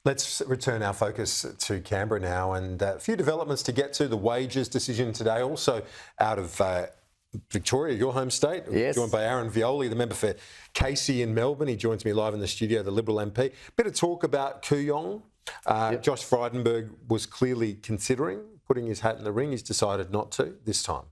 Let's return our focus to Canberra now, and a few developments to get to. The wages decision today, also out of Victoria, your home state. Yes. Joined by Aaron Violi, the member for Casey in Melbourne. He joins me live in the studio, the Liberal MP. Bit of talk about Kooyong. Josh Frydenberg was clearly considering putting his hat in the ring. He's decided not to this time.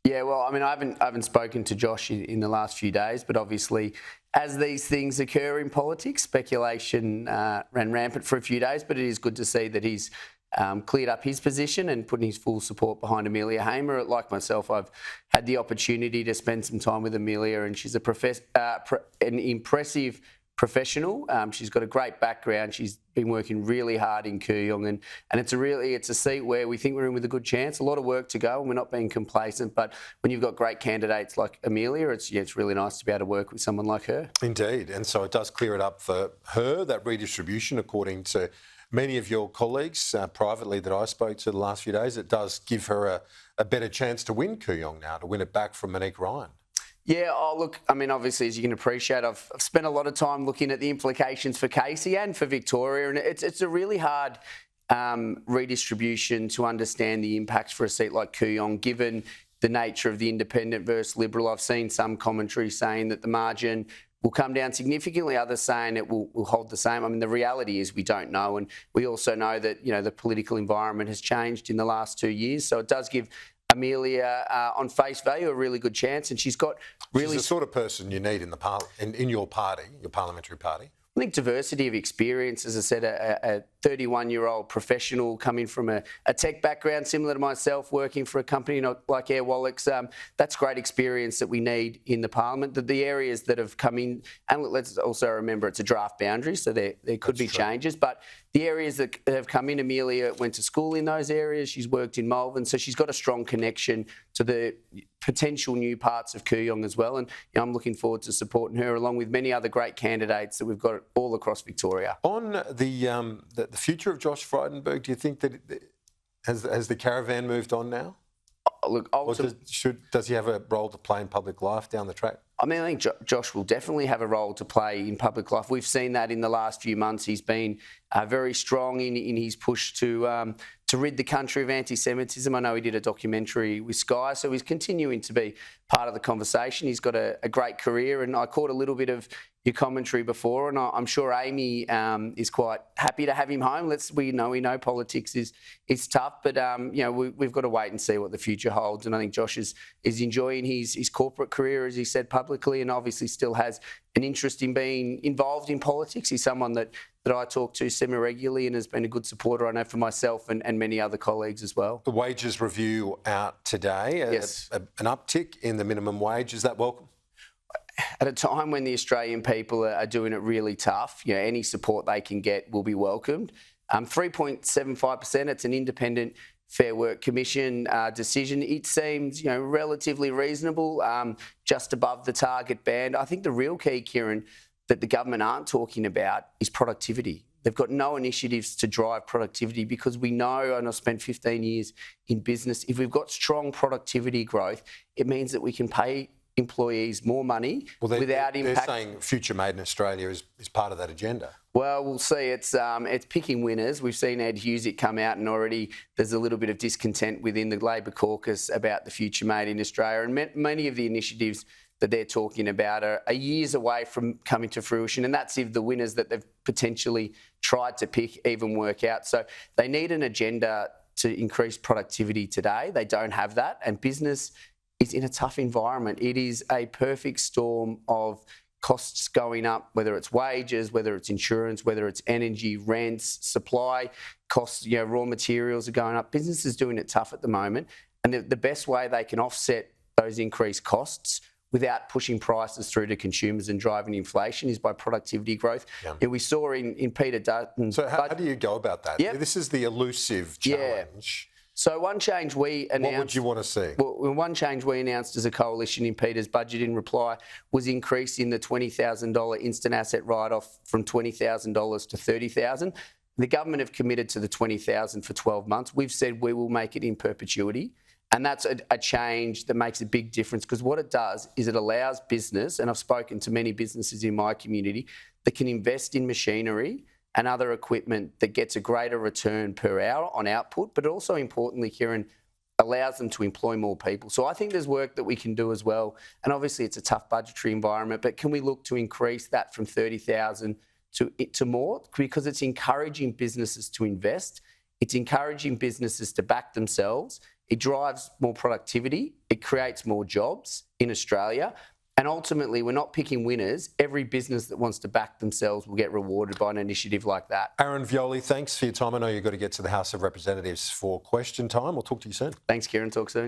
Yeah, well, I mean, I haven't spoken to Josh in the last few days, but obviously, as these things occur in politics, speculation ran rampant for a few days. But it is good to see that he's cleared up his position and putting his full support behind Amelia Hamer. Like myself, I've had the opportunity to spend some time with Amelia, and she's an impressive professional. She's got a great background. She's been working really hard in Kooyong, and it's a seat where we think we're in with a good chance. A lot of work to go, and we're not being complacent. But when you've got great candidates like Amelia, it's really nice to be able to work with someone like her. Indeed, and so it does clear it up for her, that redistribution, according to many of your colleagues privately that I spoke to the last few days. It does give her a better chance to win Kooyong now, to win it back from Monique Ryan. Yeah, look, I mean, obviously, as you can appreciate, I've spent a lot of time looking at the implications for Casey and for Victoria, and it's a really hard redistribution to understand the impacts for a seat like Kooyong, given the nature of the independent versus Liberal. I've seen some commentary saying that the margin will come down significantly, others saying it will hold the same. I mean, the reality is we don't know, and we also know that, the political environment has changed in the last 2 years, so it does give Amelia, on face value, a really good chance, and she's got really... She's the sort of person you need in your party, your parliamentary party. I think diversity of experience, as I said, a 31-year-old professional coming from a tech background similar to myself, working for a company like Airwallex, that's great experience that we need in the parliament. The areas that have come in, and let's also remember it's a draft boundary, so there could be changes, but the areas that have come in, Amelia went to school in those areas, she's worked in Malvern, so she's got a strong connection to the potential new parts of Kooyong as well, and I'm looking forward to supporting her along with many other great candidates that we've got all across Victoria. On the future of Josh Frydenberg, do you think that has the caravan moved on now? Look, does he have a role to play in public life down the track? I mean, I think Josh will definitely have a role to play in public life. We've seen that in the last few months. He's been very strong in his push to rid the country of anti-Semitism. I know he did a documentary with Sky, so he's continuing to be part of the conversation. He's got a great career, and I caught a little bit of your commentary before, and I'm sure Amy is quite happy to have him home. We know politics is tough, but we've got to wait and see what the future holds. And I think Josh is enjoying his corporate career, as he said publicly, and obviously still has an interest in being involved in politics. He's someone that I talk to semi-regularly and has been a good supporter, I know, for myself and many other colleagues as well. The wages review out today. Yes. An uptick in the minimum wage. Is that welcome? At a time when the Australian people are doing it really tough, any support they can get will be welcomed. 3.75%, it's an independent Fair Work Commission decision. It seems, relatively reasonable, just above the target band. I think the real key, Kieran, that the government aren't talking about is productivity. They've got no initiatives to drive productivity because we know, and I've spent 15 years in business, if we've got strong productivity growth, it means that we can pay employees more money without impact. They're saying Future Made in Australia is part of that agenda. Well, we'll see. It's picking winners. We've seen Ed Husic come out, and already there's a little bit of discontent within the Labor caucus about the Future Made in Australia, and many of the initiatives that they're talking about are years away from coming to fruition, and that's if the winners that they've potentially tried to pick even work out. So they need an agenda to increase productivity today. They don't have that, and business is in a tough environment. It is a perfect storm of costs going up, whether it's wages, whether it's insurance, whether it's energy, rents, supply costs, raw materials are going up. Business is doing it tough at the moment, and the best way they can offset those increased costs without pushing prices through to consumers and driving inflation is by productivity growth. Yeah. And we saw in Peter Dutton's... So how do you go about that? Yep. This is the elusive challenge. Yeah. So one change we announced... What would you want to see? Well, one change we announced as a coalition in Peter's budget in reply was increasing the $20,000 instant asset write-off from $20,000 to $30,000. The government have committed to the $20,000 for 12 months. We've said we will make it in perpetuity. And that's a change that makes a big difference, because what it does is it allows business, and I've spoken to many businesses in my community, that can invest in machinery and other equipment that gets a greater return per hour on output, but also importantly, Kieran, allows them to employ more people. So I think there's work that we can do as well. And obviously it's a tough budgetary environment, but can we look to increase that from 30,000 to more? Because it's encouraging businesses to invest. It's encouraging businesses to back themselves. It drives more productivity. It creates more jobs in Australia. And ultimately, we're not picking winners. Every business that wants to back themselves will get rewarded by an initiative like that. Aaron Violi, thanks for your time. I know you've got to get to the House of Representatives for question time. We'll talk to you soon. Thanks, Kieran. Talk soon.